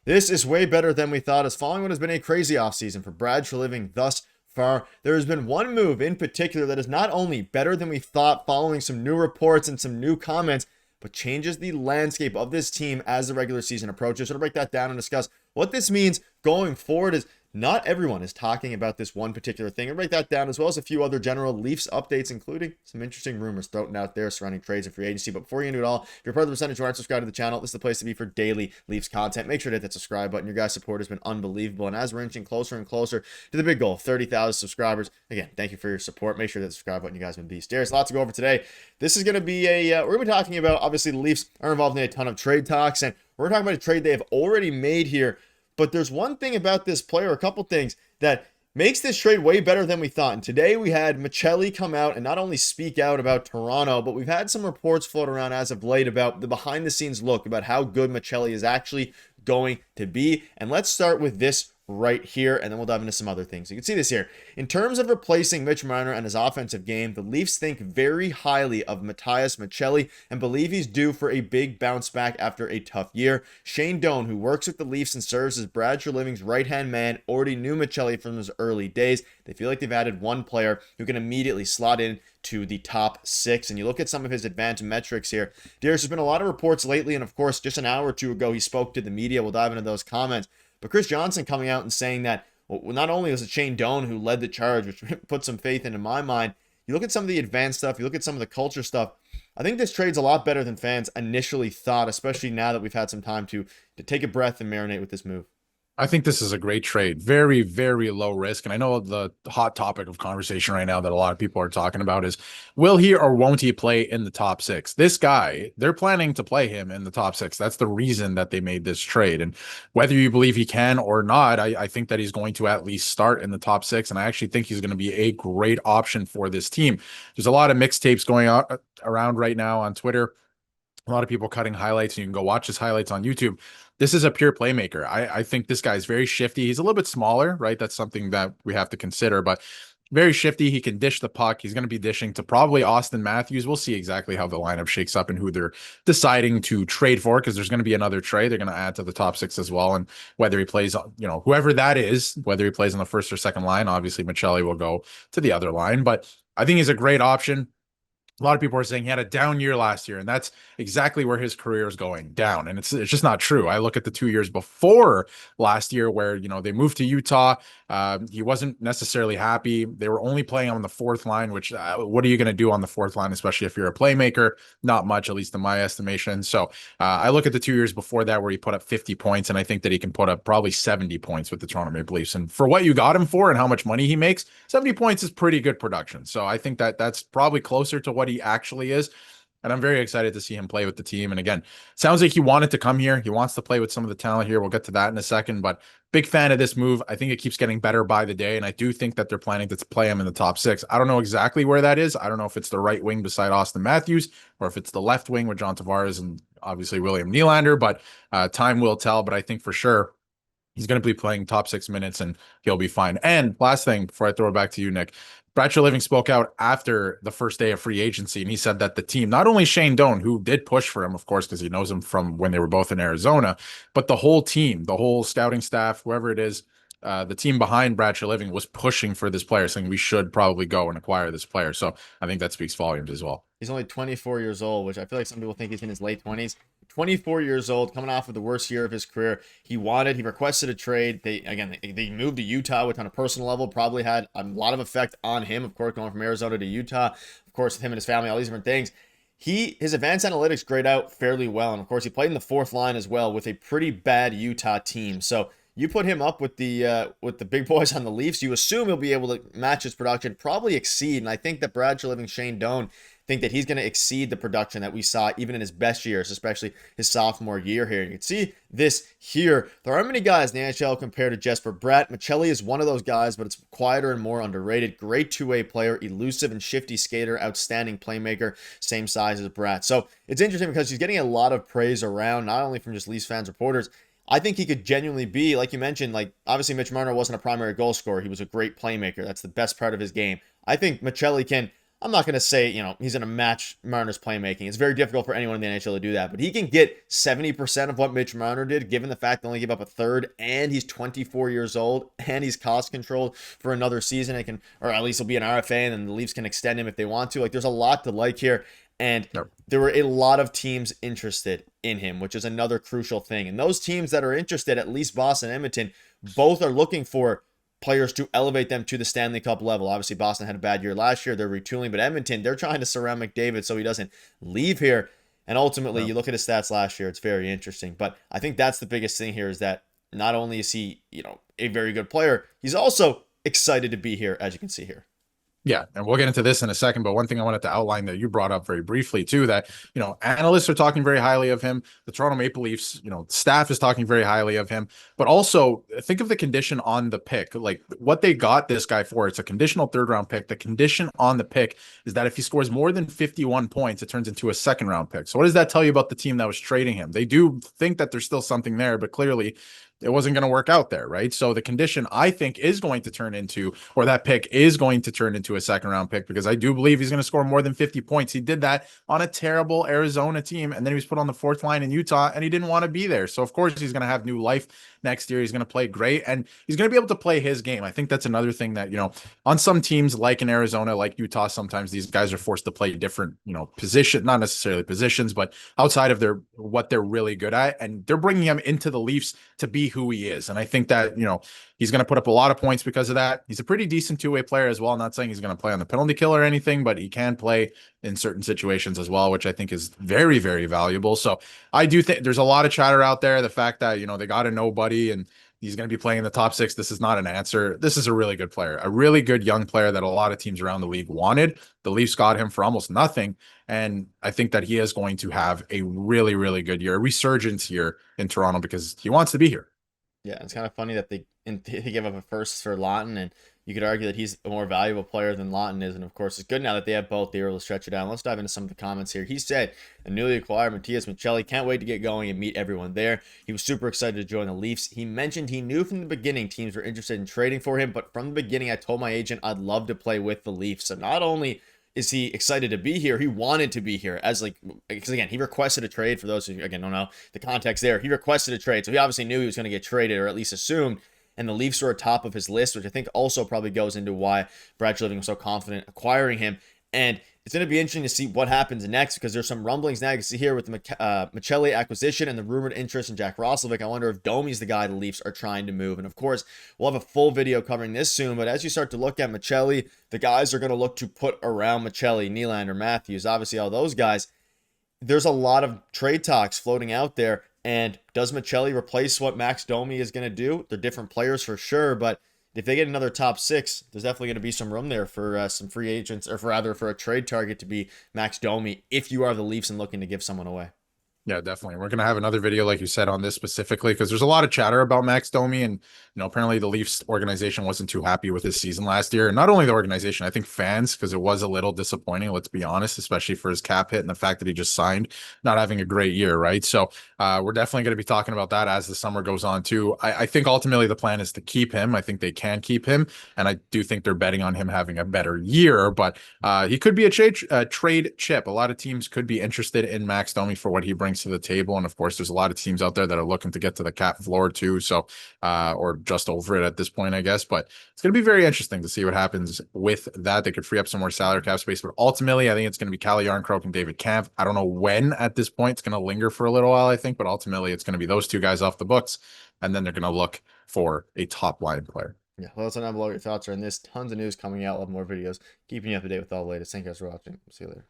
This is way better than we thought, as following what has been a crazy offseason for Brad Treliving thus far. There has been one move in particular that is not only better than we thought following some new reports and some new comments, but changes the landscape of this team as the regular season approaches. So to break that down and discuss what this means going forward is not everyone is talking about this one particular thing. And break that down as well as a few other general Leafs updates, including some interesting rumors thrown out there surrounding trades and free agency. But before you do it all, if you're part of the percentage who aren't subscribed to the channel, this is the place to be for daily Leafs content. Make sure to hit that subscribe button. Your guys' support has been unbelievable. And as we're inching closer and closer to the big goal of 30,000 subscribers, again, thank you for your support. Make sure to hit the subscribe button. You guys have been beasts. There's lots to go over today. This is going to be we're going to be talking about, obviously, the Leafs are involved in a ton of trade talks, and we're talking about a trade they have already made here. But there's one thing about this player, a couple things, that makes this trade way better than we thought. And today we had Maccelli come out and not only speak out about Toronto, but we've had some reports float around as of late about the behind-the-scenes look, about how good Maccelli is actually going to be. And let's start with this right here, and then we'll dive into some other things. You can see this here. In terms of replacing Mitch Marner and his offensive game, the Leafs think very highly of Matias Maccelli and believe he's due for a big bounce back after a tough year. Shane Doan, who works with the Leafs and serves as Brad Treliving's right-hand man, already knew Maccelli from his early days. They feel like they've added one player who can immediately slot in to the top six. And you look at some of his advanced metrics here. Darius, there's been a lot of reports lately, and of course, just an hour or two ago, he spoke to the media. We'll dive into those comments. But Chris Johnson coming out and saying that, well, not only was it Shane Doan who led the charge, which put some faith into my mind, you look at some of the advanced stuff, you look at some of the culture stuff, I think this trade's a lot better than fans initially thought, especially now that we've had some time to take a breath and marinate with this move. I think this is a great trade. Very, very low risk. And I know the hot topic of conversation right now that a lot of people are talking about is, will he or won't he play in the top six? This guy, they're planning to play him in the top six. That's the reason that they made this trade. And whether you believe he can or not, I think that he's going to at least start in the top six. And I actually think he's going to be a great option for this team. There's a lot of mixtapes going on around right now on Twitter. A lot of people cutting highlights, and you can go watch his highlights on YouTube. This is a pure playmaker. I think this guy's very shifty. He's a little bit smaller, right? That's something that we have to consider, but very shifty. He can dish the puck. He's going to be dishing to probably Austin Matthews. We'll see exactly how the lineup shakes up and who they're deciding to trade for, because there's going to be another trade. They're going to add to the top six as well. And whether he plays, whoever that is, whether he plays on the first or second line, obviously Maccelli will go to the other line. But I think he's a great option. A lot of people are saying he had a down year last year, and that's exactly where his career is going, down. And it's just not true. I look at the 2 years before last year where, they moved to Utah. He wasn't necessarily happy. They were only playing on the fourth line, which what are you going to do on the fourth line, especially if you're a playmaker? Not much, at least in my estimation. So I look at the 2 years before that where he put up 50 points, and I think that he can put up probably 70 points with the Toronto Maple Leafs. And for what you got him for and how much money he makes, 70 points is pretty good production. So I think that that's probably closer to what he actually is. And I'm very excited to see him play with the team. And again, sounds like he wanted to come here. He wants to play with some of the talent here. We'll get to that in a second, but big fan of this move. I think it keeps getting better by the day. And I do think that they're planning to play him in the top six. I don't know exactly where that is. I don't know if it's the right wing beside Austin Matthews or if it's the left wing with John Tavares and obviously William Nylander, but time will tell. But I think for sure he's going to be playing top 6 minutes and he'll be fine. And last thing before I throw it back to you, Nick, Brad Treliving spoke out after the first day of free agency, and he said that the team, not only Shane Doan, who did push for him, of course, because he knows him from when they were both in Arizona, but the whole team, the whole scouting staff, whoever it is, the team behind Brad Treliving was pushing for this player, saying we should probably go and acquire this player. So I think that speaks volumes as well. He's only 24 years old, which I feel like some people think he's in his late 20s. 24 years old, coming off of the worst year of his career. He requested a trade. They moved to Utah, which on a personal level probably had a lot of effect on him. Of course, going from Arizona to Utah, of course, with him and his family, all these different things. His advanced analytics grade out fairly well. And of course, he played in the fourth line as well with a pretty bad Utah team. So you put him up with the big boys on the Leafs, you assume he'll be able to match his production, probably exceed. And I think that Brad Treliving, Shane Doan think that he's going to exceed the production that we saw even in his best years, especially his sophomore year here. You can see this here. There aren't many guys in the NHL compared to Jesper Bratt. Maccelli is one of those guys, but it's quieter and more underrated. Great two-way player, elusive and shifty skater, outstanding playmaker, same size as Bratt. So it's interesting because he's getting a lot of praise around, not only from just Leafs fans, reporters. I think he could genuinely be, like you mentioned, like obviously Mitch Marner wasn't a primary goal scorer. He was a great playmaker. That's the best part of his game. I think Maccelli can, I'm not going to say, he's going to match Marner's playmaking. It's very difficult for anyone in the NHL to do that, but he can get 70% of what Mitch Marner did, given the fact they only gave up a third, and he's 24 years old, and he's cost controlled for another season. It can, or at least he'll be an RFA, and then the Leafs can extend him if they want to. Like, there's a lot to like here. And Yep. there were a lot of teams interested in him, which is another crucial thing. And those teams that are interested, at least Boston and Edmonton, both are looking for players to elevate them to the Stanley Cup level. Obviously, Boston had a bad year last year. They're retooling, but Edmonton, they're trying to surround McDavid so he doesn't leave here. And ultimately, Yep. you look at his stats last year, it's very interesting. But I think that's the biggest thing here is that not only is he, a very good player, he's also excited to be here, as you can see here. Yeah, and we'll get into this in a second, but one thing I wanted to outline that you brought up very briefly too, that, analysts are talking very highly of him. The Toronto Maple Leafs, staff is talking very highly of him, but also think of the condition on the pick, like what they got this guy for. It's a conditional third round pick. The condition on the pick is that if he scores more than 51 points, it turns into a second round pick. So what does that tell you about the team that was trading him? They do think that there's still something there, but clearly it wasn't going to work out there, right? So the condition, I think, is going to turn into, or that pick is going to turn into a second round pick, because I do believe he's going to score more than 50 points. He did that on a terrible Arizona team, and then he was put on the fourth line in Utah, and he didn't want to be there. So of course he's going to have new life next year. He's going to play great, and he's going to be able to play his game. I think that's another thing that, on some teams like in Arizona, like Utah, sometimes these guys are forced to play different, position, not necessarily positions, but outside of what they're really good at. And they're bringing him into the Leafs to be who he is. And I think that, he's going to put up a lot of points because of that. He's a pretty decent two-way player as well. I'm not saying he's going to play on the penalty kill or anything, but he can play in certain situations as well, which I think is very, very valuable. So I do think there's a lot of chatter out there. The fact that, they got a nobody and he's going to be playing in the top six. This is not an answer. This is a really good player, a really good young player that a lot of teams around the league wanted. The Leafs got him for almost nothing. And I think that he is going to have a really, really good year, a resurgence here in Toronto, because he wants to be here. Yeah, it's kind of funny that they gave up a first for Lawton, and you could argue that he's a more valuable player than Lawton is. And of course, it's good now that they have both. They were able to stretch it down. Let's dive into some of the comments here. He said, a newly acquired Matias Maccelli can't wait to get going and meet everyone there. He was super excited to join the Leafs. He mentioned he knew from the beginning teams were interested in trading for him, but from the beginning, I told my agent I'd love to play with the Leafs. So not only is he excited to be here, he wanted to be here, because again, he requested a trade. For those who again don't know the context there, he requested a trade, so he obviously knew he was going to get traded, or at least assumed. And the Leafs were atop of his list, which I think also probably goes into why Brad Treliving was so confident acquiring him. And it's going to be interesting to see what happens next, because there's some rumblings now. You can see here with the Maccelli acquisition and the rumored interest in Jack Roslovic. I wonder if Domi's the guy the Leafs are trying to move. And of course, we'll have a full video covering this soon. But as you start to look at Maccelli, the guys are going to look to put around Maccelli, Nylander, Matthews, obviously all those guys. There's a lot of trade talks floating out there. And does Maccelli replace what Max Domi is going to do? They're different players for sure, but if they get another top six, there's definitely going to be some room there for some free agents, or for a trade target to be Max Domi if you are the Leafs and looking to give someone away. Yeah, definitely. We're going to have another video, like you said, on this specifically, because there's a lot of chatter about Max Domi, and apparently the Leafs organization wasn't too happy with his season last year. And not only the organization, I think fans, because it was a little disappointing, let's be honest, especially for his cap hit and the fact that he just signed, not having a great year, right? So we're definitely going to be talking about that as the summer goes on too. I think ultimately the plan is to keep him. I think they can keep him, and I do think they're betting on him having a better year. But he could be a trade chip. A lot of teams could be interested in Max Domi for what he brings to the table, and of course there's a lot of teams out there that are looking to get to the cap floor too, so or just over it at this point, I guess. But it's going to be very interesting to see what happens with that. They could free up some more salary cap space, but ultimately I think it's going to be Calle Yarncroke and David Kampf. I don't know when at this point. It's going to linger for a little while, I think, but ultimately it's going to be those two guys off the books, and then they're going to look for a top line player. Yeah, let us know below what your thoughts are on this. Tons of news coming out. We'll have more videos keeping you up to date with all the latest. Thank you guys for watching. See you later.